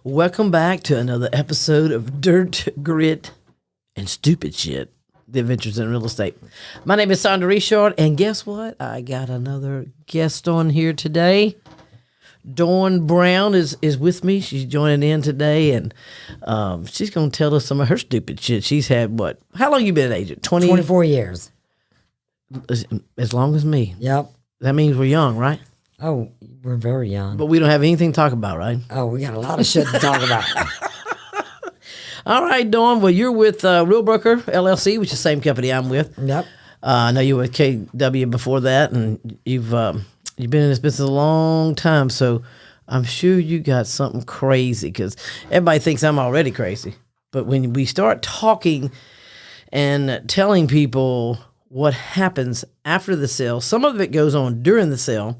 Welcome back to another episode of Dirt, Grit, and Stupid Shit, The Adventures in Real Estate. My name is Sondra Richard, and guess what? I got another guest on here today. Dawn Brown is with me. She's joining in today, and she's going to tell us some of her stupid shit. She's had what? How long you been an agent? 24 years. As long as me. Yep. That means we're young, right? Oh, we're very young. But we don't have anything to talk about, right? Oh, we got a lot of shit to talk about. All right, Dawn. Well, you're with Real Broker LLC, which is the same company I'm with. Yep. I know you were with KW before that, and you've been in this business a long time, so I'm sure you got something crazy because everybody thinks I'm already crazy. But when we start talking and telling people what happens after the sale, some of it goes on during the sale,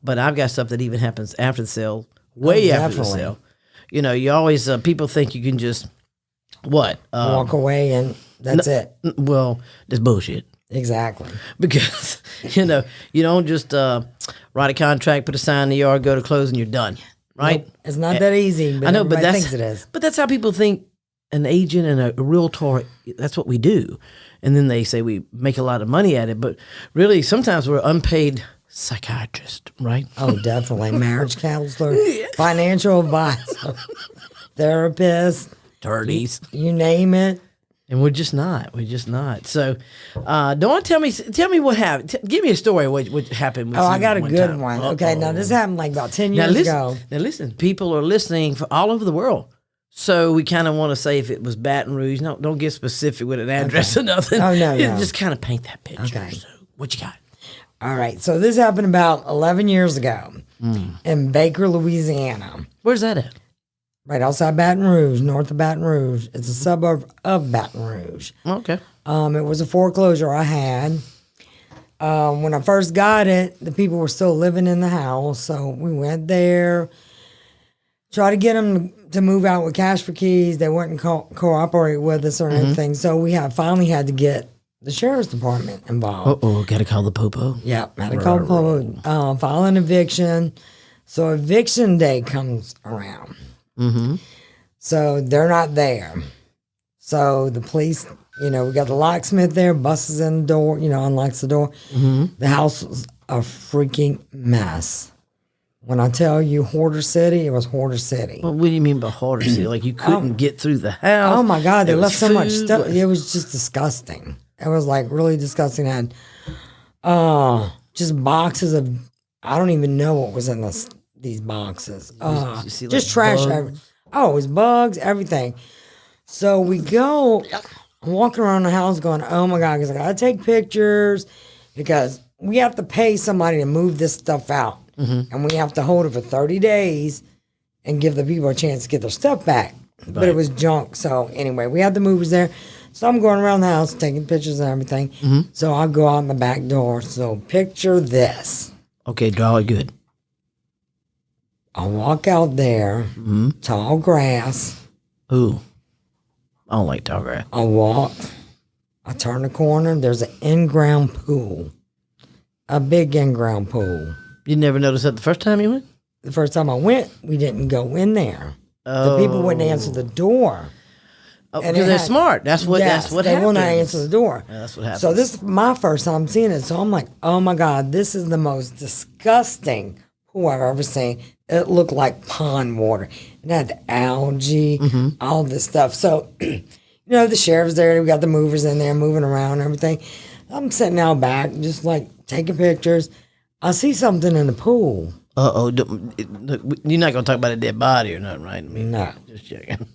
but I've got stuff that even happens after the sale, way after the sale. You know, you always, people think you can just, walk away and that's it. Well, that's bullshit. Exactly. Because, you know, you don't just write a contract, put a sign in the yard, go to close, and you're done, right? Nope. It's not that easy, but I know, but thinks it is. But that's how people think an agent and a realtor, that's what we do. And then they say we make a lot of money at it, but really sometimes we're unpaid psychiatrist, right? Oh, definitely. Marriage counselor, financial advisor, therapist, attorneys, you name it. And we're just not. We're just not. So, Dawn, tell me what happened. Give me a story. What happened? With I got a good time. one. Okay, now this happened like about 10 years ago. Now listen. People are listening from all over the world. So we kind of want to say if it was Baton Rouge. No, don't get specific with an address or nothing. Oh, no. Just kind of paint that picture. Okay. So what you got? All right. So this happened about 11 years ago in Baker, Louisiana. Where's that at? Right outside Baton Rouge, north of Baton Rouge. It's a suburb of Baton Rouge. Okay. It was a foreclosure I had. When I first got it, the people were still living in the house. So we went there, tried to get them to move out with cash for keys. They wouldn't cooperate with us or anything. So we finally had to get the sheriff's department involved. Got to call the popo. Yeah, had to call the popo, file an eviction. So eviction day comes around. Mm-hmm. So they're not there. So the police, we got the locksmith there, busts in the door, unlocks the door. Mm-hmm. The house was a freaking mess. When I tell you Hoarder City, it was Hoarder City. Well, what do you mean by Hoarder City? Like you couldn't get through the house? Oh my God, they left so much food. stuff. It was just disgusting. It was like really disgusting. Had just boxes of, I don't even know what was in these boxes. You see, just like, trash. bugs? It was bugs, everything. So we go walking around the house going, oh my God, because I got to take pictures because we have to pay somebody to move this stuff out. Mm-hmm. And we have to hold it for 30 days and give the people a chance to get their stuff back. Right. But it was junk. So anyway, we had the movers there. So I'm going around the house taking pictures and everything. Mm-hmm. So I'll go out the back door. So picture this. Okay, draw it good. I walk out there, tall grass. Ooh, I don't like tall grass. I walk. I turn the corner. There's an in-ground pool. A big in-ground pool. You never noticed that the first time you went? The first time I went, we didn't go in there. The people wouldn't answer the door. Oh, because they're smart. That's what happens. They will not answer the door. Yeah, that's what happens. So this is my first time seeing it. So I'm like, oh my God, this is the most disgusting pool I've ever seen. It looked like pond water. It had algae, all this stuff. So, the sheriff's there. We got the movers in there moving around and everything. I'm sitting out back, just like taking pictures. I see something in the pool. Uh-oh. You're not going to talk about a dead body or nothing, right? I mean, no. Just checking.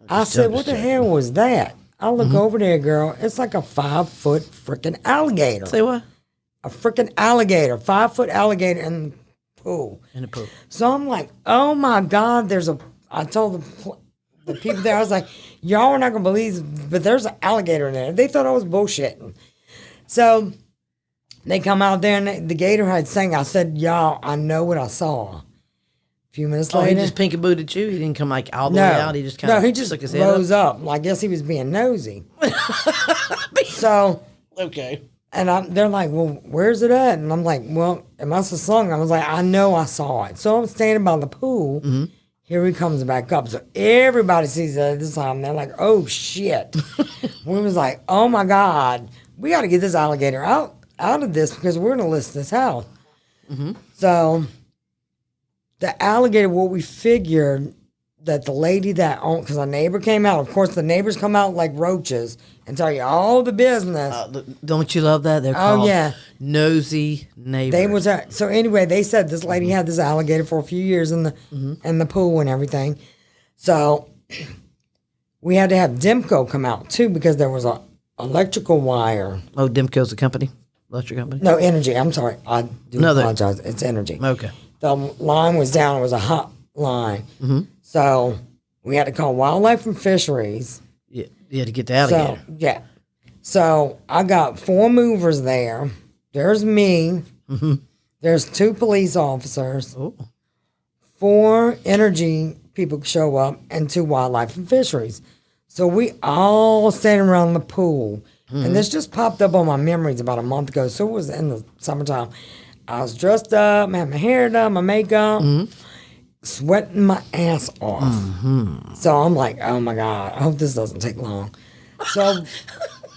I said, what the hell was that? I look over there, girl. It's like a 5-foot freaking alligator. Say what? A freaking alligator. 5-foot alligator in the pool. In the pool. So I'm like, oh my God, I told the people there, I was like, y'all are not going to believe, but there's an alligator in there. They thought I was bullshitting. So they come out there and the gator had sang. I said, y'all, I know what I saw. A few minutes later. He just pinky booted you? He didn't come like all the way out? He just kind of he just took his head rose up. I guess he was being nosy. So. Okay. And they're like, well, where's it at? And I'm like, well, it must have sung. I was like, I know I saw it. So I'm standing by the pool, Here he comes back up. So everybody sees it at this time. They're like, oh, shit. We was like, oh, my God. We got to get this alligator out of this because we're going to list this house. Mm-hmm. So the alligator, what we figured that the lady that owned, because our neighbor came out. Of course, the neighbors come out like roaches and tell you all the business. Don't you love that? They're called nosy neighbors. So anyway, they said this lady had this alligator for a few years in the pool and everything. So we had to have Demco come out too because there was a electrical wire. Oh, Demco's the company, electric company. No, Energy. I'm sorry, I do apologize. It's Energy. Okay. The line was down. It was a hot line. Mm-hmm. So we had to call Wildlife and Fisheries. Yeah, you had to get the alligator. So I got 4 movers there. There's me. Mm-hmm. There's 2 police officers. Ooh. 4 energy people show up and 2 Wildlife and Fisheries. So we all standing around the pool. Mm-hmm. And this just popped up on my memories about a month ago. So it was in the summertime. I was dressed up, had my hair done, my makeup. Mm-hmm. Sweating my ass off. Mm-hmm. So I'm like, oh my God, I hope this doesn't take long. So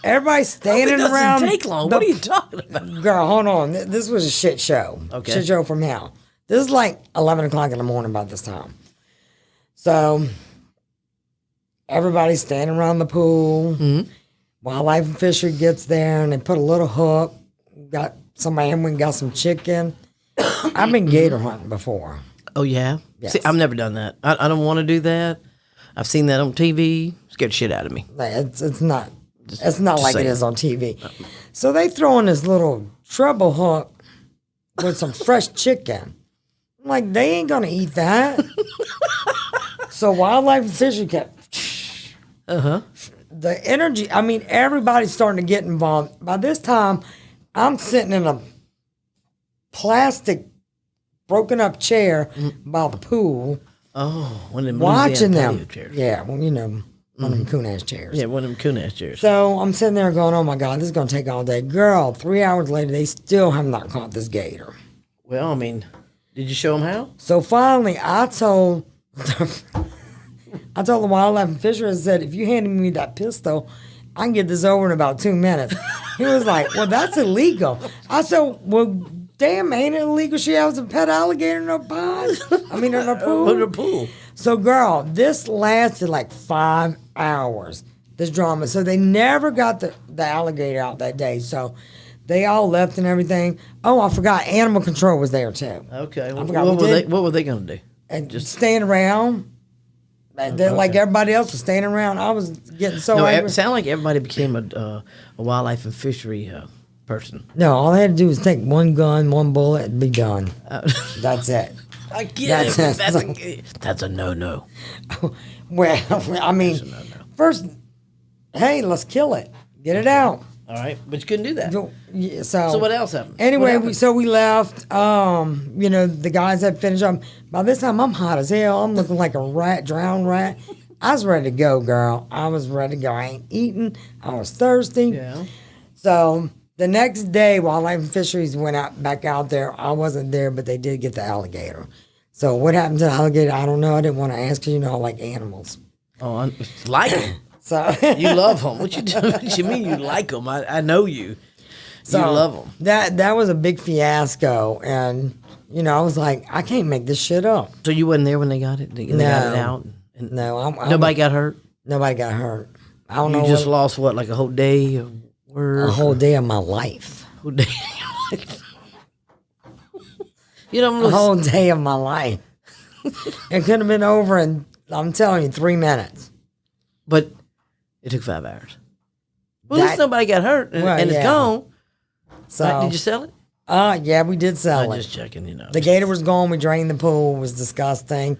everybody's standing around. It doesn't take long. What are you talking about? Girl, hold on. This was a shit show. Okay. Shit show from hell. This is like 11 o'clock in the morning by this time. So everybody's standing around the pool. Mm-hmm. Wildlife and Fishery gets there and they put a little hook. Got somebody in, we got some chicken. I've been gator hunting before. Oh, yeah? Yes. See, I've never done that. I don't want to do that. I've seen that on TV. Scared the shit out of me. It's not like it is on TV. So they throw in this little treble hook with some fresh chicken. I'm like, they ain't going to eat that. So Wildlife and Fishery kept... The energy, I mean, everybody's starting to get involved. By this time, I'm sitting in a plastic broken up chair by the pool. Oh, one of them watching them. Chairs. Yeah, well, one of them coon-ass chairs. Yeah, one of them coon-ass chairs. So I'm sitting there going, oh my God, this is going to take all day. Girl, 3 hours later, they still have not caught this gator. Well, I mean, did you show them how? So finally, I told the Wildlife and Fishery, I said, if you handed me that pistol, I can get this over in about 2 minutes. He was like, well, that's illegal. I said, well, damn, ain't it illegal? She has a pet alligator in her pond. In her pool. In her pool. So, girl, this lasted like 5 hours, this drama. So they never got the alligator out that day. So they all left and everything. Oh, I forgot. Animal control was there, too. Okay. What were they going to do? And just stand around. Like everybody else was standing around. I was getting so angry. It sounded like everybody became a wildlife and fishery person. No, all they had to do was take one gun, one bullet, and be done. That's it. I get it. That's a no-no. Well, I mean, first, hey, let's kill it. Get it out. All right, but you couldn't do that. So what else happened? Anyway, we left. The guys had finished up. By this time, I'm hot as hell. I'm looking like a drowned rat. I was ready to go, girl. I was ready to go. I ain't eating. I was thirsty. Yeah. So the next day, Wildlife and Fisheries went back out there. I wasn't there, but they did get the alligator. So what happened to the alligator, I don't know. I didn't want to ask because, I like animals. Oh, I like them. So you love them. What you mean you like them? I know you. So you love them. That was a big fiasco. And, I was like, I can't make this shit up. So you wasn't there when they got it? They got it out? No. Nobody got hurt? Nobody got hurt. I don't know. You just lost what, like a whole day of work? A whole day of my life. A whole day of your life. A whole day of my life. It could have been over in, I'm telling you, 3 minutes. But it took 5 hours. Well, at least nobody got hurt and it's gone. So did you sell it? Yeah, we did sell it. Just checking, The gator was gone. We drained the pool. It was disgusting.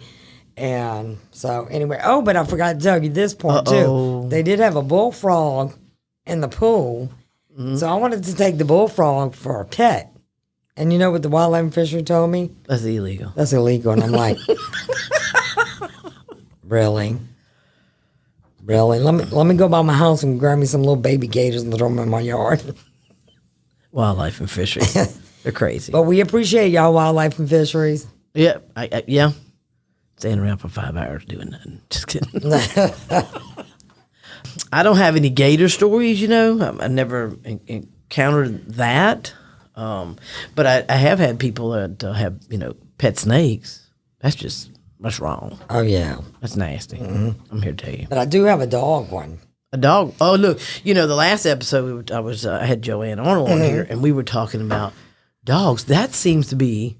And so anyway, but I forgot to tell you this point too. They did have a bullfrog in the pool. Mm-hmm. So I wanted to take the bullfrog for a pet. And you know what the wildlife and fishery told me? That's illegal. That's illegal. And I'm like, really? Really? Let me go by my house and grab me some little baby gators and throw them in my yard. Wildlife and fisheries. They're crazy. But we appreciate y'all, Wildlife and Fisheries. Yeah. Yeah. staying around for 5 hours doing nothing. Just kidding. I don't have any gator stories, you know. I never encountered that. But I have had people that have, you know, pet snakes. That's wrong. Oh, yeah. That's nasty. I'm here to tell you. But I do have a dog one. A dog. Oh, look, you know, the last episode I had Joanne Arnold on here, and we were talking about dogs. That seems to be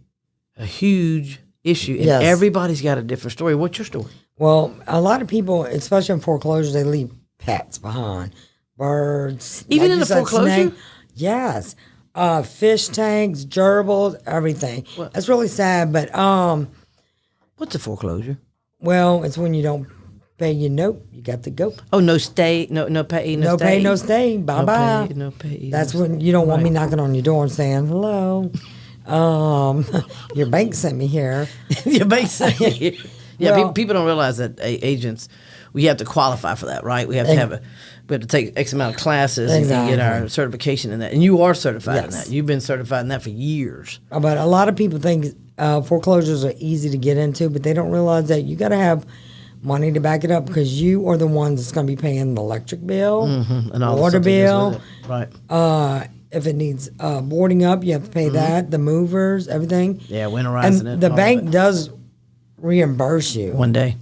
a huge issue, and everybody's got a different story. What's your story? Well, a lot of people, especially in foreclosures, they leave pets behind. Birds. Even in the foreclosure? Snake. Yes. Fish tanks, gerbils, everything. What? It's really sad, but What's a foreclosure? well, it's when you don't pay your note, you got to go. Oh, no stay, no pay, no stay. No pay, no stay. Bye bye. No pay. That's when you don't want me knocking on your door and saying hello. Your bank sent me here. Your bank sent me here. Yeah, Well, people don't realize that agents, we have to qualify for that, right? We have to we have to take X amount of classes and get our certification in that. And you are certified in that. You've been certified in that for years. But a lot of people think foreclosures are easy to get into, but they don't realize that you got to have money to back it up because you are the one that's going to be paying the electric bill, and all water the stuff bill. that goes with it. Right. If it needs boarding up, you have to pay that, the movers, everything. Yeah, winterizing And it. the all bank of it. does reimburse you. One day.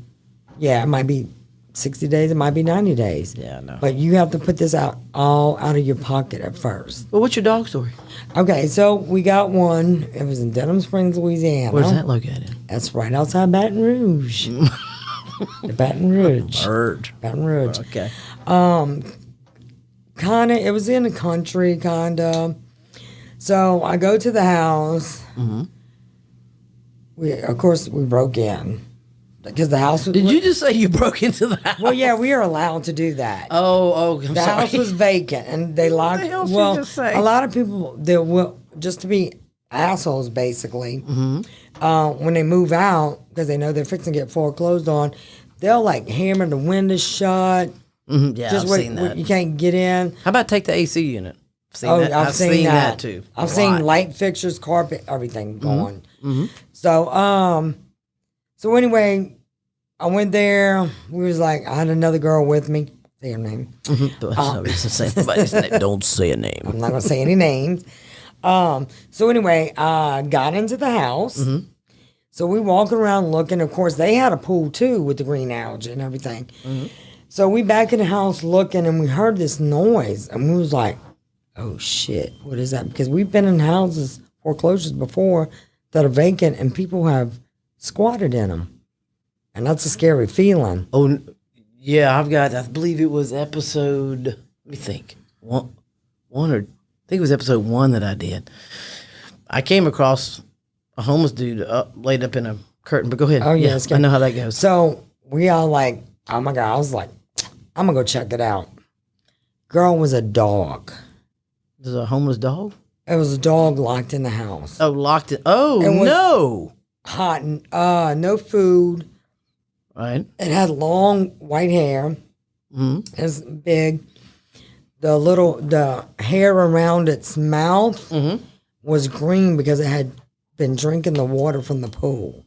Yeah, it might be 60 days, it might be 90 days. Yeah, I know. But you have to put this all out of your pocket at first. Well, what's your dog story? Okay, so we got one. It was in Denham Springs, Louisiana. Where's that located? That's right outside Baton Rouge. The Baton Rouge. Baton Rouge. Okay. Kinda, it was in the country, kinda. So I go to the house. Of course, we broke in because the house was. Did you just say you broke into the house? Well, yeah, we are allowed to do that. I'm The sorry. house was vacant, and they locked. the hell did Well, you just say? a lot of people they will just to be assholes, basically. When they move out because they know they're fixing to get foreclosed on, they'll like hammer the windows shut. Yeah, Just I've wait, seen that. you can't get in. How about take the AC unit? I've seen that too. I've A seen lot. light fixtures, carpet, everything gone. So, so anyway, I went there. We was like, I had another girl with me. Say her name. But no reason to say somebody's name. Don't say a name. I'm not gonna say any names. So anyway, I got into the house. So we walking around looking. Of course, they had a pool too with the green algae and everything. So we back in the house looking, and we heard this noise, and we was like, "Oh shit, what is that?" Because we've been in houses foreclosures before that are vacant, and people have squatted in them, and that's a scary feeling. Oh, yeah, I believe it was episode, let me think, I think it was episode 1 that I did. I came across a homeless dude laid up in a curtain, but go ahead. Oh, yeah, yeah it's I know how that goes. So we all like, oh my God, I was like, I'm gonna go check it out. Girl was a dog. There's a homeless dog? It was a dog locked in the house. Oh, locked it. Oh, It was- no. Hot, no food. Right. It had long white hair. It was big. The hair around its mouth was green because it had been drinking the water from the pool.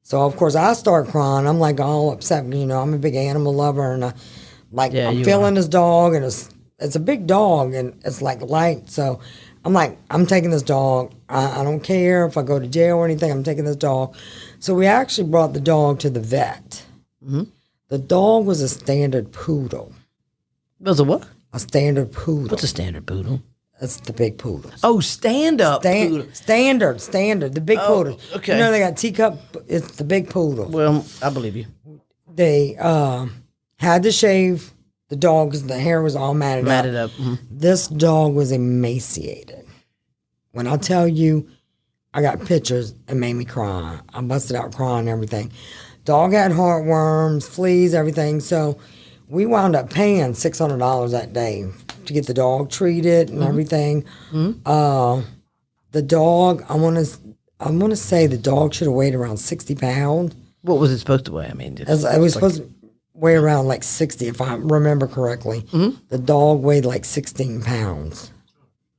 So of course I start crying. I'm like all upset. You know, I'm a big animal lover, and I'm feeling this dog, and it's a big dog, and it's like light. So I'm like, I'm taking this dog. I don't care if I go to jail or anything. I'm taking this dog. So we actually brought the dog to the vet. The dog was a standard poodle. It was a what? A standard poodle. What's a standard poodle? That's the big poodles. Oh, stand-up poodle. Standard, the big poodles. okay. You know they got teacup. It's the big poodle. Well, I believe you. They had to shave the dog because the hair was all matted up. This dog was emaciated. When I tell you, I got pictures, it made me cry. I busted out crying and everything. Dog had heartworms, fleas, everything. So we wound up paying $600 that day to get the dog treated and everything. The dog, I want to say the dog should have weighed around 60 pounds. What was it supposed to weigh? I mean, It was supposed to weigh around like 60, if I remember correctly. The dog weighed like 16 pounds.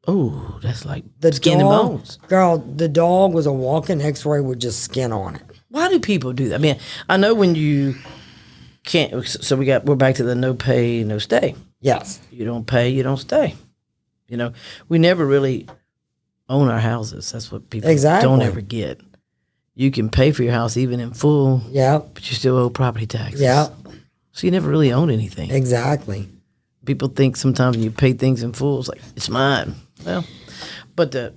Oh, that's like The skin dog, and bones. Girl, the dog was a walking x-ray with just skin on it. Why do people do that? I mean, I know when you can't. So we're back to the no pay, no stay. Yes. You don't pay, you don't stay. You know, we never really own our houses. That's what people don't ever get. You can pay for your house even in full. Yeah. But you still owe property taxes. Yeah. So you never really own anything. Exactly. People think sometimes when you pay things in full, it's like it's mine. Well, but the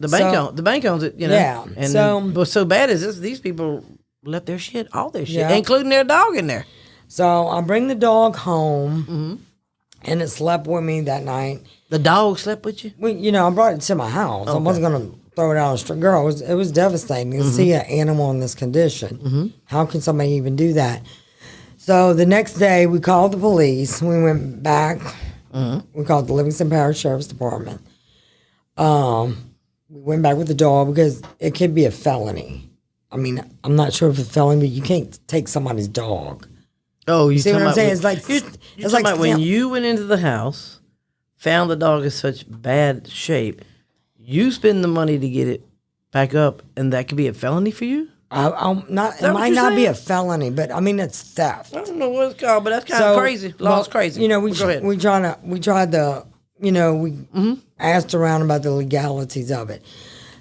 bank owns it. You know. Yeah. And what's so bad is this: these people left their shit, all their shit, including their dog in there. So I bring the dog home, and it slept with me that night. The dog slept with you? I brought it to my house. Okay. I wasn't going to throw it out on the street. Girl, it was devastating to see an animal in this condition. How can somebody even do that? So the next day, we called the police. We went back. We called the Livingston Parish Sheriff's Department. We went back with the dog because it could be a felony. I mean, I'm not sure if it's a felony, but you can't take somebody's dog. Oh, you see what I'm saying? It's like when you went into the house, found the dog in such bad shape, you spend the money to get it back up, and that could be a felony for you? It might not be a felony, but I mean it's theft. I don't know what it's called, but that's kind of crazy. Law's crazy. We tried to asked around about the legalities of it.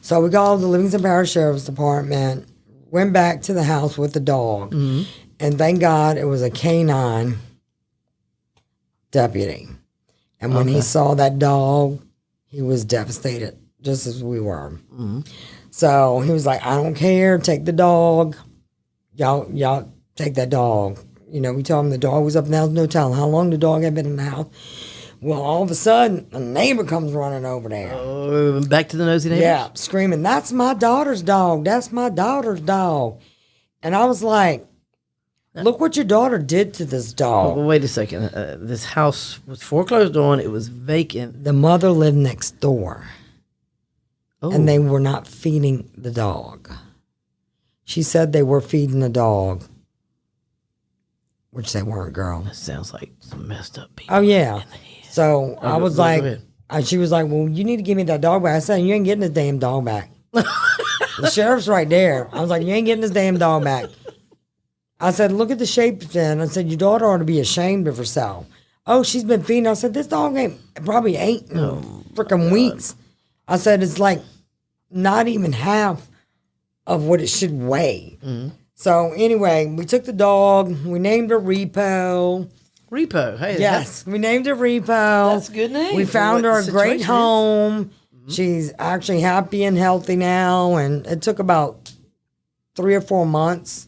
So we called the Livingston Parish Sheriff's Department, went back to the house with the dog, and thank God it was a canine deputy. And when he saw that dog, he was devastated, just as we were. So he was like, I don't care, take the dog. Y'all take that dog. We told him the dog was up in the house, no telling how long the dog had been in the house. Well, all of a sudden, a neighbor comes running over there. Oh, back to the nosy neighbors? Yeah, screaming, that's my daughter's dog. That's my daughter's dog. And I was like, look what your daughter did to this dog. Well, wait a second. This house was foreclosed on. It was vacant. The mother lived next door. And they were not feeding the dog. She said they were feeding the dog, which they weren't, girl. That sounds like some messed up people. Oh, yeah. So I was like, she was like, well, you need to give me that dog back. I said, you ain't getting this damn dog back. The sheriff's right there. I was like, you ain't getting this damn dog back. I said, look at the shape it's in. I said, your daughter ought to be ashamed of herself. Oh, she's been feeding. I said, this dog probably ain't freaking weeks. I said, it's like not even half of what it should weigh. So anyway, we took the dog. We named her Repo. Repo. Hey, yes, we named her Repo. That's a good name. We found her a great home. She's actually happy and healthy now, and it took about 3 or 4 months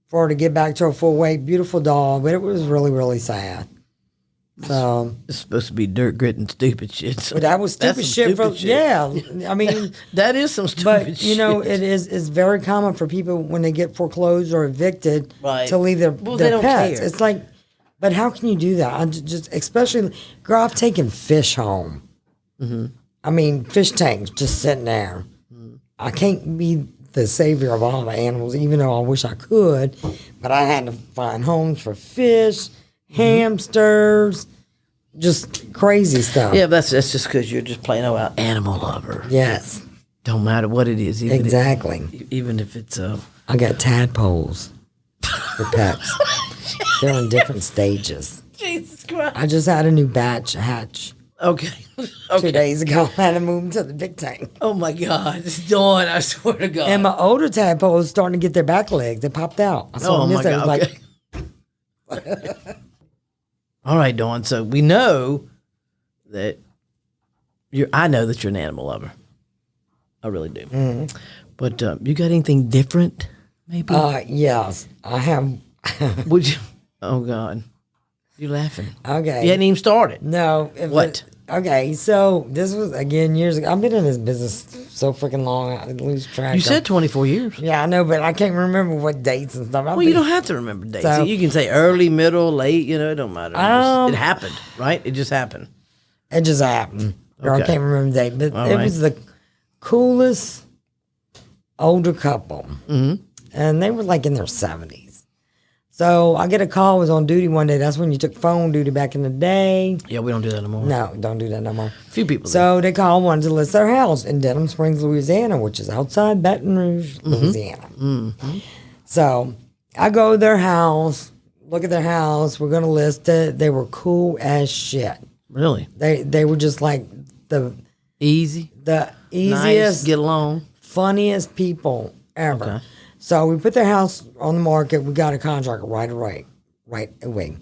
for her to get back to her full weight. Beautiful dog, but it was really, really sad. So it's supposed to be dirt, grit, and stupid shit. So but that was stupid shit. Yeah, I mean that is some stupid shit. But it's very common for people when they get foreclosed or evicted to leave their pets. It's like, but how can you do that? I just especially, girl, I've taken fish home. I mean, fish tanks just sitting there. I can't be the savior of all the animals, even though I wish I could. But I had to find homes for fish, hamsters, just crazy stuff. Yeah, that's just because you're just plain old animal lover. Yes. Don't matter what it is. Even if it's I got tadpoles for pets. They're in different stages. Jesus Christ. I just had a new batch hatch. Okay. 2 days ago, I had to move them to the big tank. Oh my God, it's dawn! I swear to God. And my older tadpoles are starting to get their back legs. They popped out. I saw oh my God! Okay. All right, Dawn. So we know that I know that you're an animal lover. I really do. But you got anything different? Maybe. Yes, I have. Would you? Oh God. You laughing? Okay. You hadn't even started. No. What? Okay, so this was, again, years ago. I've been in this business so freaking long, I lose track. You said 24 years. Yeah, I know, but I can't remember what dates and stuff. Well, you don't have to remember dates. So, you can say early, middle, late, it don't matter. It happened, right? It just happened. It just happened. Okay. I can't remember the date, but All right. was the coolest older couple. And they were like in their 70s. So I get a call, I was on duty one day. That's when you took phone duty back in the day. Yeah, we don't do that no more. No, don't do that no more. A few people So they called, wanted to list their house in Denham Springs, Louisiana, which is outside Baton Rouge, Louisiana. So I go to their house, look at their house. We're gonna list it. They were cool as shit. Really? They were just like the Easy? the Nice, easiest, get along? funniest people ever. Okay. So we put their house on the market. We got a contract right away. Right away?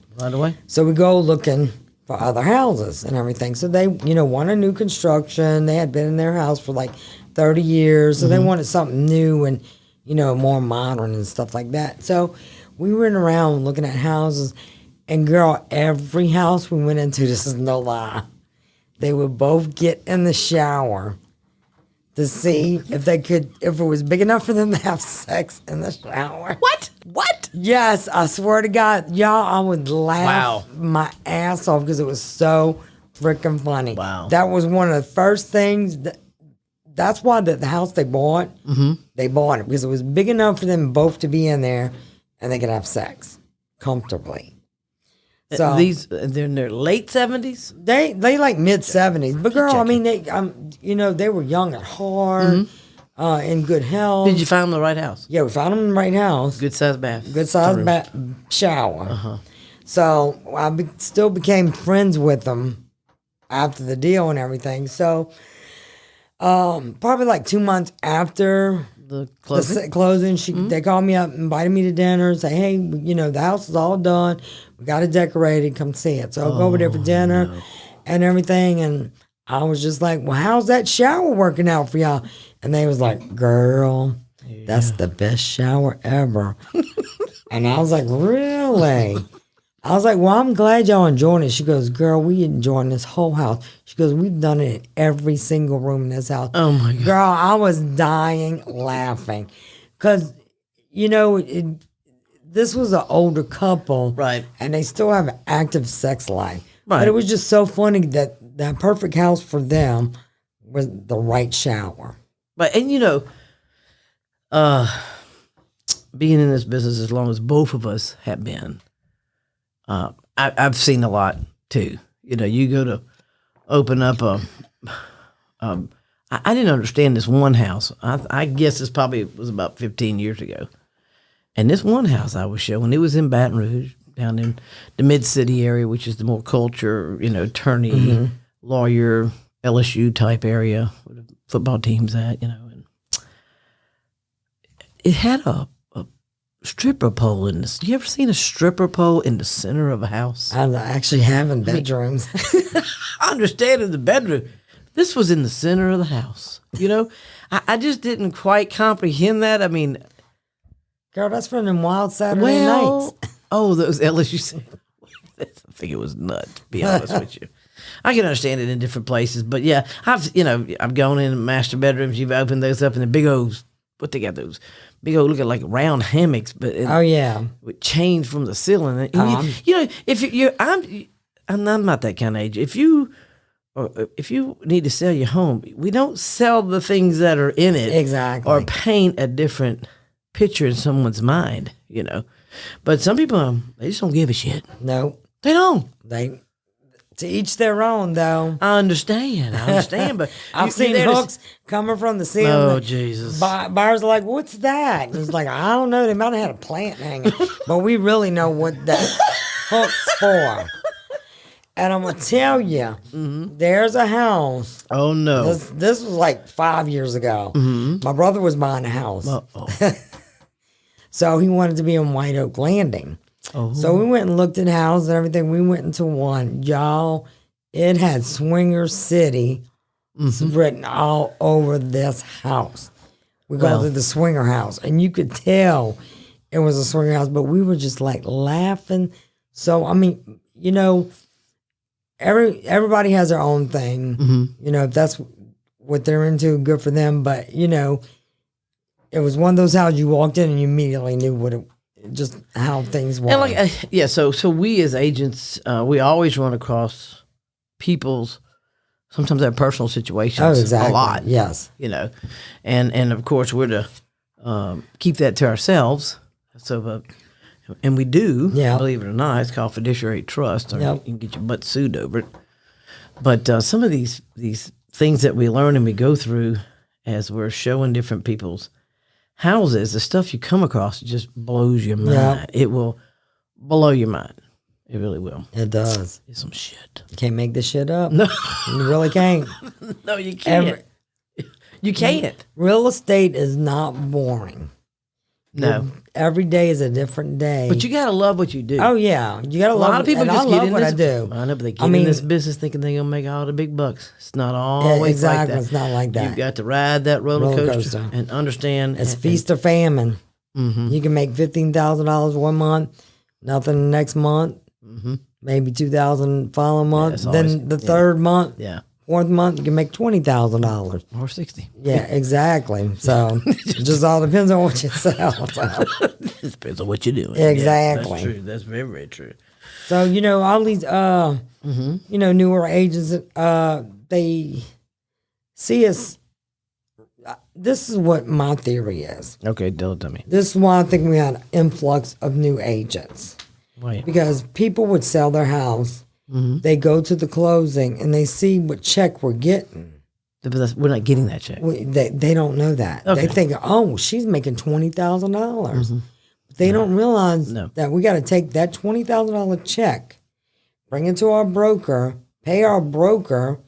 So we go looking for other houses and everything. So they, wanted new construction. They had been in their house for like 30 years. So they wanted something new and, more modern and stuff like that. So we went around looking at houses. And girl, every house we went into, this is no lie, they would both get in the shower to see if it was big enough for them to have sex in the shower. What? Yes, I swear to God, y'all, I would laugh my ass off because it was so freaking funny. Wow. That was one of the first things. That's why the house they bought, they bought it because it was big enough for them both to be in there and they could have sex comfortably. So They're in their late 70s? They like mid 70s, but girl, I mean they were young at heart, in good health. Did you find them the right house? Yeah, we found them in the right house. Good sized bath. Good sized shower. So I still became friends with them after the deal and everything. So probably like 2 months after The closing? closing, they called me up, invited me to dinner, say, hey, the house is all done. We got it decorated. Come see it. So I'll go over there for dinner and everything. And I was just like, well, how's that shower working out for y'all? And they was like, girl, that's the best shower ever. And I was like, really? I was like, well, I'm glad y'all enjoying it. She goes, girl, we enjoying this whole house. She goes, we've done it in every single room in this house. Oh, my God. Girl, I was dying laughing. Because, this was an older couple. Right. And they still have an active sex life. Right. But it was just so funny that that perfect house for them was the right shower. But, and being in this business as long as both of us have been, I've seen a lot too. You go to open up I didn't understand this one house. I guess this probably was about 15 years ago. And this one house I was showing, it was in Baton Rouge, down in the mid-city area, which is the more culture, attorney, lawyer, LSU type area where the football team's at, And it had a stripper pole in this. You ever seen a stripper pole in the center of a house? I actually have in bedrooms. I understand in the bedroom. This was in the center of the house. I just didn't quite comprehend that. I mean, girl, that's from them wild Saturday nights. Oh, those LSU. I think it was nuts, to be honest with you. I can understand it in different places, but yeah, I've gone in master bedrooms. You've opened those up, and the big old, what they got, those big old looking like round hammocks, but with chains from the ceiling. And if I'm not that kind of age. If you need to sell your home, we don't sell the things that are in it, exactly, or paint a different picture in someone's mind. But some people, they just don't give a shit. No, they don't. To each their own, though. I understand, but I've seen hooks coming from the ceiling. Oh, Jesus. Buyers are like, what's that? And it's like, I don't know. They might have had a plant hanging. But we really know what that hook's for. And I'm going to tell you, there's a house. Oh, no. This was like 5 years ago. My brother was buying a house. So he wanted to be on White Oak Landing. Oh. So we went and looked at houses and everything. We went into one. Y'all, it had Swinger City written all over this house. We called it the Swinger House. And you could tell it was a swinger house, but we were just like laughing. So, I mean, everybody has their own thing. If that's what they're into, good for them. But, it was one of those houses you walked in and you immediately knew just how things were. And so we as agents, we always run across people's, sometimes their personal situations a lot. Yes. And of course we're to keep that to ourselves. So, and we do, believe it or not, it's called fiduciary trust, or you can get your butt sued over it. But some of these things that we learn and we go through as we're showing different people's houses, the stuff you come across just blows your mind. Yeah. It will blow your mind. It really will. It does. It's some shit. You can't make this shit up. No. You really can't. No, you can't. You can't. Real estate is not boring. No. Every day is a different day. But you got to love what you do. Oh, yeah. You got to A love lot of people and just I get love in what this. I do. I know, but they get in this business thinking they're going to make all the big bucks. It's not always exactly. like that. It's not like that. You've got to ride that roller coaster and understand. It's feast or famine. Mm-hmm. You can make $15,000 one month, nothing the next month, maybe $2,000 following month. Then the third month, fourth month, you can make $20,000 or 60. Yeah, exactly. So it just all depends on what you sell. So. It depends on what you're doing. Exactly. Yeah, that's true. That's very, very true. So all these newer agents, they see us. This is what my theory is. Okay, tell it to me. This is why I think we had an influx of new agents. Why? Because people would sell their house, they go to the closing, and they see what check we're getting. But we're not getting that check. They don't know that. Okay. They think, oh, she's making $20,000. But they don't realize that we got to take that $20,000 check, bring it to our broker, pay our broker,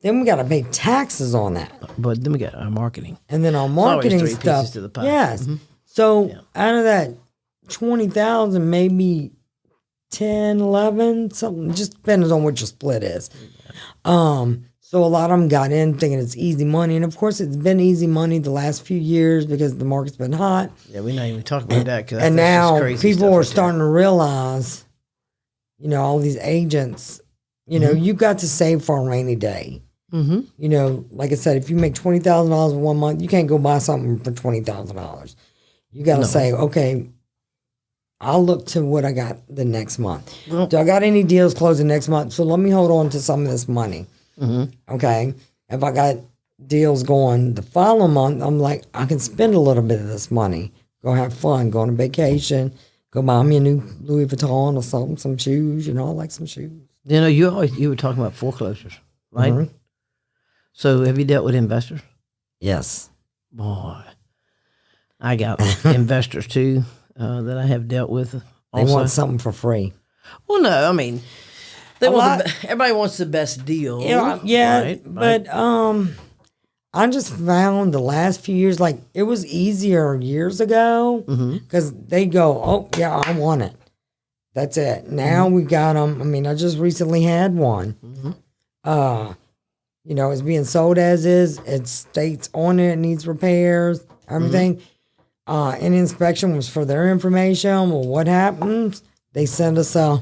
then we got to pay taxes on that. But then we got our marketing. And then our marketing It's always three stuff. pieces to the pie. Yes. So out of that 20,000, maybe 10, 11, something, just depends on what your split is. So a lot of them got in thinking it's easy money. And of course, it's been easy money the last few years because the market's been hot. Yeah, we're not even talking about that. And now people are starting to realize, all these agents, you got to save for a rainy day. Like I said, if you make $20,000 in 1 month, you can't go buy something for $20,000. You got to say, okay, I'll look to what I got the next month. Well, do I got any deals closing next month? So let me hold on to some of this money. Okay. If I got deals going the following month, I'm like, I can spend a little bit of this money. Go have fun, go on a vacation, go buy me a new Louis Vuitton or something, some shoes, I like some shoes. You were talking about foreclosures, right? So have you dealt with investors? Yes. Boy, I got investors too that I have dealt with. They want something for free. Well, no, I mean, everybody wants the best deal. Right? But I just found the last few years, like it was easier years ago because they go, oh, yeah, I want it. That's it. Now we got them. I mean, I just recently had one. It's being sold as is. It states on it needs repairs, everything. Any inspection was for their information. Well, what happens? They send us a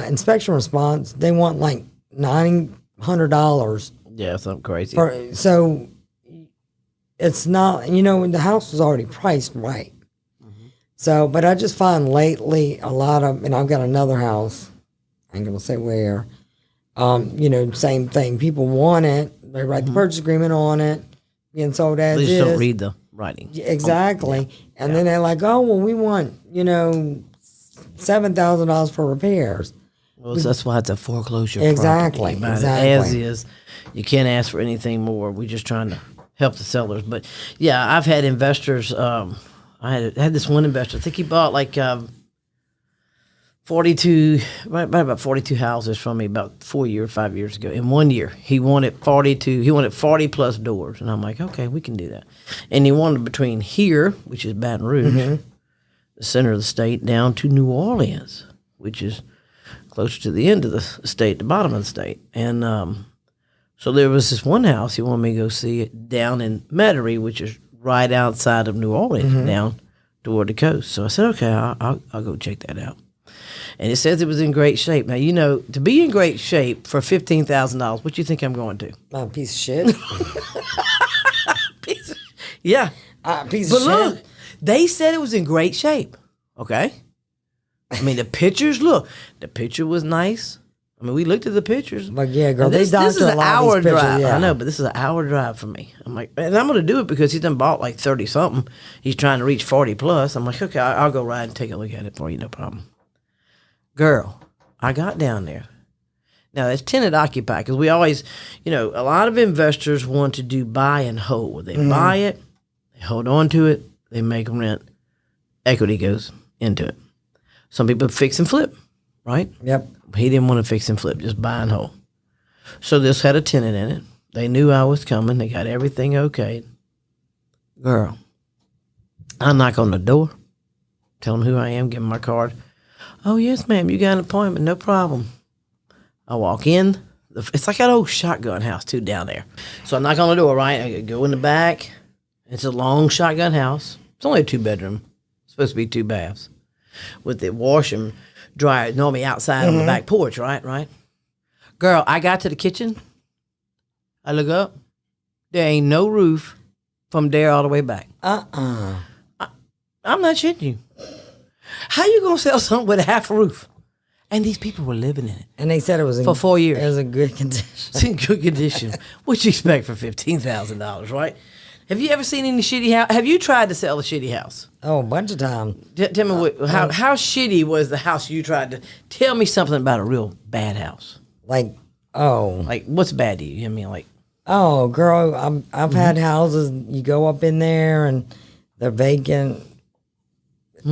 inspection response. They want like $900. Yeah, something crazy. So it's not, the house was already priced right. So, but I just find lately a lot of, and I've got another house. I ain't gonna say where. Same thing. People want it. They write the purchase agreement on it, being sold as is. They just don't read the writing. Exactly. And then they're like, oh, well, we want, $7,000 for repairs. Well, that's why it's a foreclosure. Exactly. As is, you can't ask for anything more. We're just trying to help the sellers. But yeah, I've had investors. I had this one investor. I think he bought like 42 houses from me about 5 years ago. In 1 year, he wanted 42. He wanted 40 plus doors, and I'm like, okay, we can do that. And he wanted between here, which is Baton Rouge, the center of the state, down to New Orleans, which is closer to the end of the state, the bottom of the state. And so there was this one house he wanted me to go see it down in Metairie, which is right outside of New Orleans, down toward the coast. So I said, okay, I'll go check that out. And it says it was in great shape. Now, to be in great shape for $15,000, what do you think I'm going to? A piece of shit. Yeah. Piece but of look, shit. they said it was in great shape. Okay? I mean, the pictures, the picture was nice. I mean, we looked at the pictures. But yeah, girl, this is an hour drive. Yeah. I know, but this is an hour drive for me. I'm like, and I'm going to do it because he's done bought like 30-something. He's trying to reach 40 plus. I'm like, okay, I'll go ride and take a look at it for you, no problem. Girl, I got down there. Now, it's tenant occupied because we always, a lot of investors want to do buy and hold. They buy it, They hold on to it. They make them rent. Equity goes into it. Some people fix and flip, right? Yep. He didn't want to fix and flip, just buy and hold. So this had a tenant in it. They knew I was coming. They got everything okay. Girl, I knock on the door, tell them who I am, give them my card. Oh, yes, ma'am, you got an appointment, no problem. I walk in. It's like that old shotgun house, too, down there. So I knock on the door, right? I go in the back. It's a long shotgun house. It's only a 2-bedroom. It's supposed to be 2 baths. With the wash and dryer normally outside on the back porch, right? Girl, I got to the kitchen. I look up. There ain't no roof from there all the way back. I'm not shitting you. How you going to sell something with a half a roof? And these people were living in it. And they said it was for 4 years. It was in good condition. It's in good condition. What you expect for $15,000, right? Have you ever seen any shitty house? Have you tried to sell a shitty house? Oh, a bunch of times. Tell me how shitty was the house you tried to? Tell me something about a real bad house. Like what's bad to you? I mean, like. Oh, girl, I've had houses. You go up in there and they're vacant.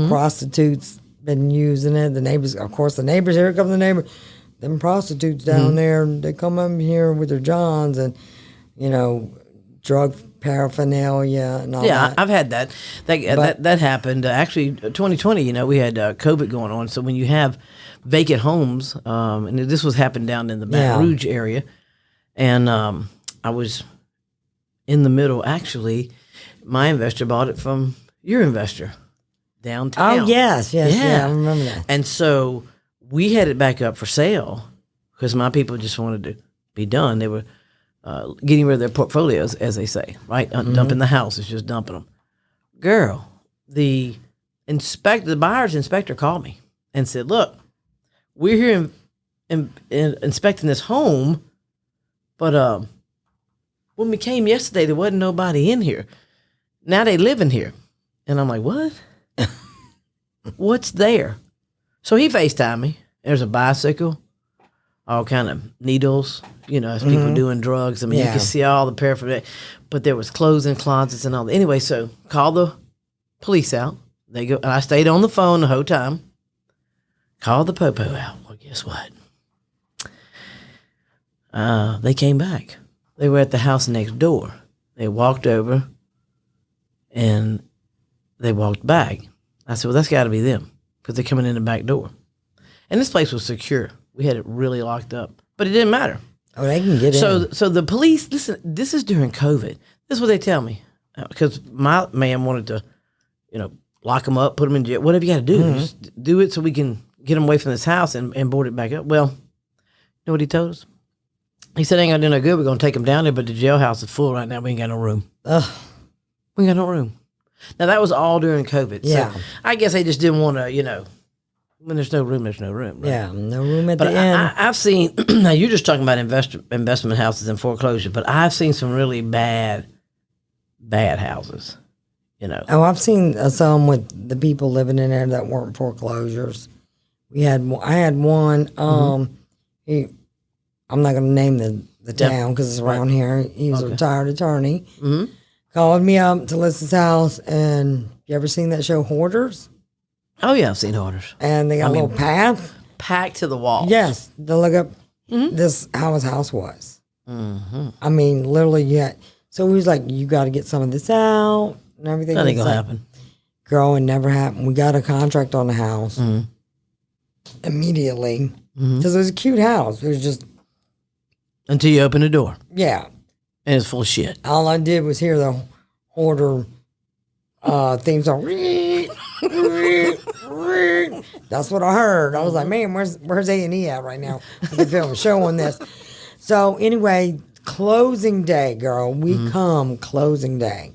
Prostitutes been using it. The neighbors, of course, here come the neighbor. Them prostitutes down there. They come up here with their johns and, drug paraphernalia and all that. Yeah, I've had that. That happened. Actually, 2020, we had COVID going on. So when you have vacant homes, and this was happening down in the Baton Rouge area, and I was in the middle. Actually, my investor bought it from your investor downtown. Oh, yes, I remember that. And so we had it back up for sale because my people just wanted to be done. They were getting rid of their portfolios, as they say, right? Dumping the houses, just dumping them. Girl, the buyer's inspector called me and said, look, we're here inspecting this home, but when we came yesterday, there wasn't nobody in here. Now they live in here. And I'm like, what? What's there? So he FaceTimed me. There's a bicycle, all kind of needles, as people doing drugs. I mean, you can see all the paraphernalia. But there was clothes in closets and all that. Anyway, so call the police out. They go, and I stayed on the phone the whole time. Called the popo out. Well, guess what? They came back. They were at the house next door. They walked over, and they walked back. I said, well, that's got to be them because they're coming in the back door. And this place was secure. We had it really locked up. But it didn't matter. Oh, they can get in. So the police, listen, this is during COVID. This is what they tell me. Because my man wanted to, lock them up, put them in jail. Whatever you got to do. Just do it so we can get them away from this house and board it back up. Well, you know what he told us? He said, ain't going to do no good. We're going to take them down there, but the jailhouse is full right now. We ain't got no room. Ugh. We ain't got no room. Now, that was all during COVID. Yeah. So I guess they just didn't want to, when there's no room, there's no room. Right? Yeah, no room at the end. I've seen, now you're just talking about investment houses and foreclosure, but I've seen some really bad houses, Oh, I've seen some with the people living in there that weren't foreclosures. I had one, I'm not going to name the town because it's around here. He was a retired attorney. Called me up to list his house, and you ever seen that show Hoarders? Oh, yeah, I've seen Hoarders. And they got a little path. Packed to the wall. Yes, to look up how his house was. I mean, literally, so he was like, you got to get some of this out and everything. That ain't going to happen. Girl, it never happened. We got a contract on the house immediately because it was a cute house. It was just. Until you open the door. Yeah. And it's full of shit. All I did was hear the Hoarder theme song. That's what I heard. I was like, man, where's A&E at right now? The film showing this. So anyway, closing day, girl. We come closing day.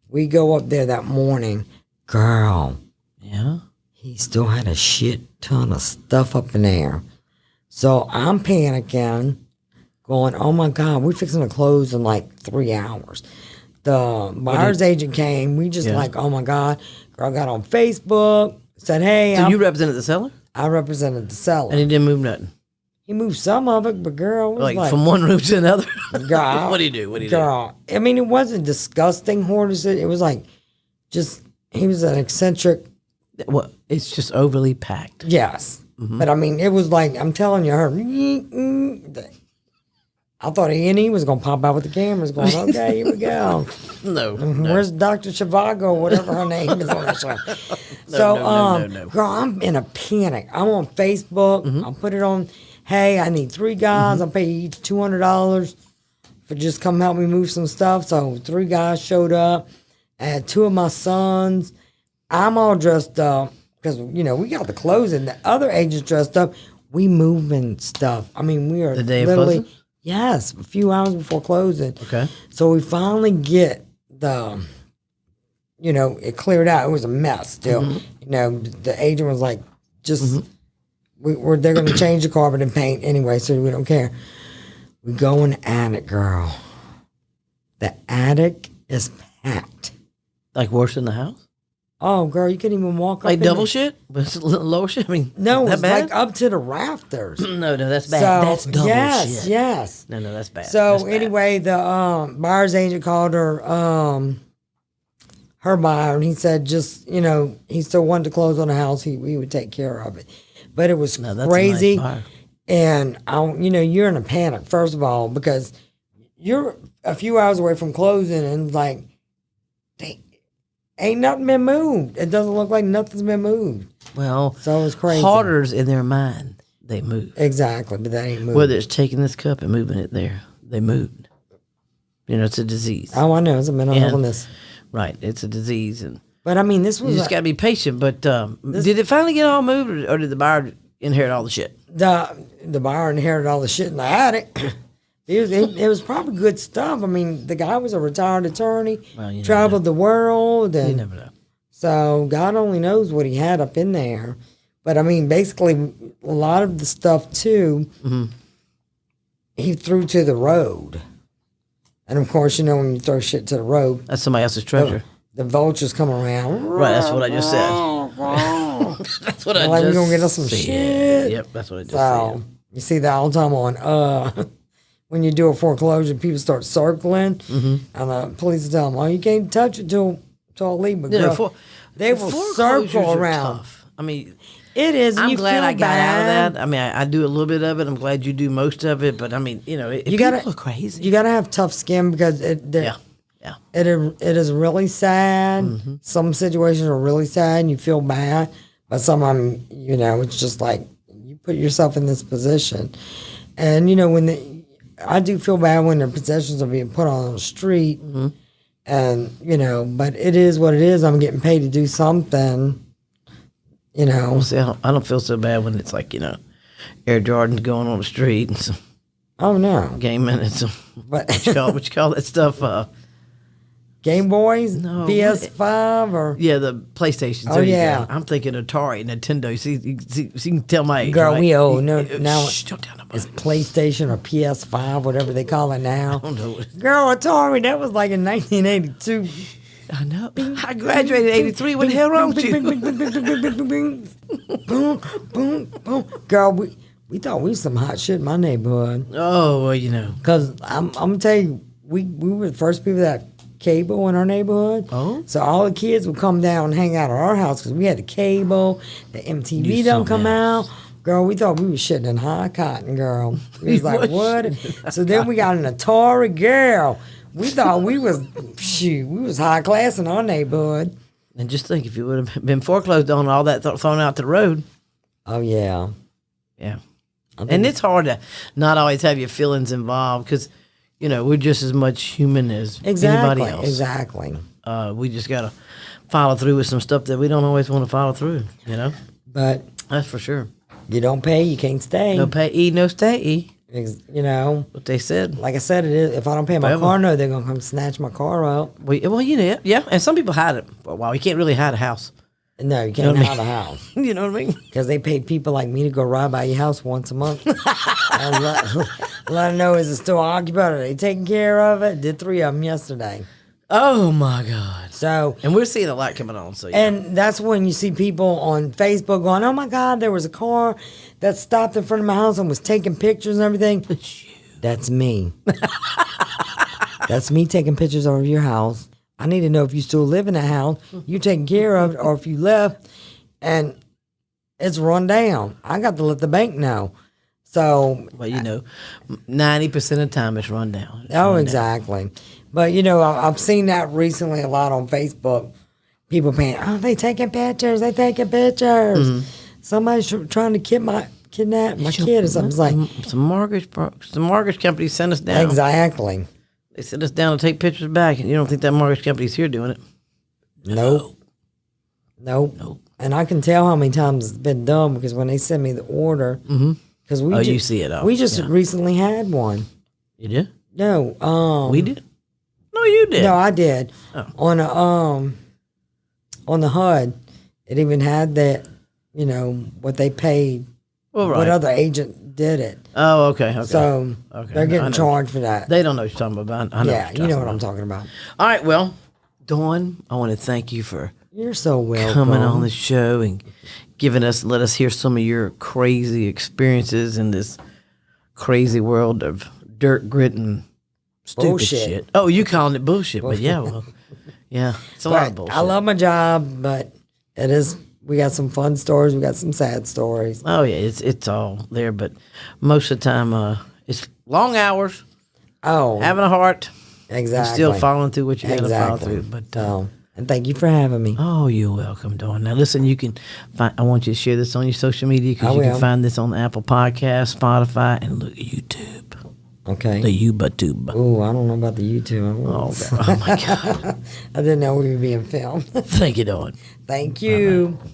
We go up there that morning. Girl. Yeah? He still had a shit ton of stuff up in there. So I'm panicking. Going, oh my God, we're fixing to close in like 3 hours. The buyer's agent came. We just like, oh my God. Girl got on Facebook, said, hey. So you represented the seller? I represented the seller. And he didn't move nothing? He moved some of it, but girl, it was Like from one room to another. girl, What do you do? What do you girl. I mean, it wasn't disgusting hoarders. It was like just he was an eccentric. do? Well, it's just overly packed. Yes, but I mean, it was like I'm telling you, her. I thought A&E was gonna pop out with the cameras, going, "Okay, here we go." No, Where's Dr. Zhivago, whatever her name is on that show? no. Girl, I'm in a panic. I'm on Facebook. I'll put it on. Hey, I need 3 guys. I'll pay you each $200 for just come help me move some stuff. So 3 guys showed up. I had 2 of my sons. I'm all dressed up because we got the clothes and the other agents dressed up. We moving stuff. I mean, we are The day of literally. closing? Yes, a few hours before closing. Okay. So we finally get the, it cleared out. It was a mess still. The agent was like, just, they're going to change the carpet and paint anyway, so we don't care. We go in the attic, girl. The attic is packed. Like worse than the house? Oh, girl, you couldn't even walk up. Like in double it. shit? But it's lower shit? I mean, No, that it's bad? like up to the rafters. No, that's bad. So, That's double yes, shit. yes. No, that's bad. So That's bad. anyway, the buyer's agent called her buyer, and he said just he still wanted to close on the house. He would take care of it, but it was No, that's a crazy. nice buyer. And you're in a panic first of all because you're a few hours away from closing, and like they ain't nothing been moved. It doesn't look like nothing's been moved. Well, So it was crazy. Hoarders in their mind, they move. Exactly, but that ain't moved. Whether it's taking this cup and moving it there, they moved. It's a disease. Oh, I know it's a mental And- illness. Right, it's a disease, and But I mean, this was you just got to be patient. But did it finally get all moved, or did the buyer inherit all the shit? the buyer inherited all the shit in the attic. It was probably good stuff. I mean, the guy was a retired attorney, Well, you never traveled the world, You and never know. so God only knows what he had up in there. But I mean, basically, a lot of the stuff too, he threw to the road. And of course, when you throw shit to the road, That's somebody else's treasure. the vultures come around. Right, that's what I just said. That's what I Like, just we gonna get us some said. shit. Yep, that's what I just So said. you see that all the time on when you do a foreclosure, people start circling, and the police tell them, "Oh, you can't touch it till I leave." But girl, they will foreclosures circle are around. tough. I mean, It is. And I'm you glad feel I got out of bad. that. I mean, I do a little bit of it. I'm glad you do most of it. But I mean, if You gotta- people are crazy. You got to have tough skin because Yeah. it is really sad. Some situations are really sad, and you feel bad. But some of them, it's just like you put yourself in this position, and I do feel bad when their possessions are being put on the street, and but it is what it is. I'm getting paid to do something, Well, see, I don't feel so bad when it's like, Air Jordan's going on the street and some Oh no, gaming and some, but what you call that stuff? Game Boys, No, PS5, or Yeah, the PlayStation. Oh, There you yeah. go. I'm thinking Atari, Nintendo. See, you can tell my age. Girl, right? we old. No, now Shh, don't tell nobody. it's PlayStation or PS5, whatever they call it now. I don't know. Girl, Atari, that was like in 1982. I know. I graduated in '83. What the hell wrong with you? Boom, boom, boom. Girl, we thought we was some hot shit in my neighborhood. Oh, well, Because I'm going to tell you, we were the first people that had cable in our neighborhood. Oh. So all the kids would come down and hang out at our house because we had the cable, the MTV Do don't come something out. Girl, we thought we was shitting in high cotton, girl. We was like, what? So then we got an Atari, girl. We thought we was high class in our neighborhood. And just think, if you would have been foreclosed on, all that thrown out to the road. Oh, yeah. Yeah. And it's hard to not always have your feelings involved because, we're just as much human as anybody else. Exactly. We just got to follow through with some stuff that we don't always want to follow through, But That's for sure. you don't pay, you can't stay. No pay E, no stay E. What they said. Like I said, it is. If I don't pay my Forever. car note, they're gonna come snatch my car up. Well, yeah. And some people hide it for a while. You can't really hide a house. No, you can't know what I have a house You know what I mean? because they pay people like me to go ride by your house once a month. And let them know is it still occupied? Are they taking care of it? Did 3 of them yesterday. Oh my God. So, And we're seeing a lot coming on. So, yeah. and that's when you see people on Facebook going, "Oh my God, there was a car that stopped in front of my house and was taking pictures and everything." That's me. That's me taking pictures of your house. I need to know if you still live in the house, you taking care of it, or if you left and it's run down. I got to let the bank know. So, well, 90% of the time it's run down. Exactly. But, I've seen that recently a lot on Facebook. People saying, "Oh, they taking pictures. They taking pictures." Mm-hmm. Somebody's trying to kidnap my kid or something. It's like, some mortgage company sent us down. exactly. They sent us down to take pictures back, and you don't think that mortgage company's here doing it? Nope. And I can tell how many times it's been done because when they send me the order, because you see it all. We just recently had one. You did? No, we did. No, you did. No, I did. Oh. On the HUD, it even had that. What they paid. Well, right. What other agent did it? Oh, okay. So they're getting charged for that. They don't know what you're talking about. I know you know what I'm talking about. All right, well, Dawn, I want to thank you for You're so welcome coming on the show and let us hear some of your crazy experiences in this crazy world of dirt, grit, and stupid bullshit. shit. Oh, you calling it bullshit, but yeah, it's a lot of bullshit. I love my job, but it is. We got some fun stories. We got some sad stories. Oh yeah, it's all there, but most of the time, it's long hours. Oh, having a heart. Exactly. Still following through what you got to follow through. But and thank you for having me. Oh, you're welcome, Dawn. Now listen, you can find. I want you to share this on your social media because you can find this on Apple Podcasts, Spotify, and look at YouTube. Okay. The YouTube. Oh, I don't know about the YouTube. Oh my God. I didn't know we were being filmed. Thank you, Dawn. Thank you. Bye-bye.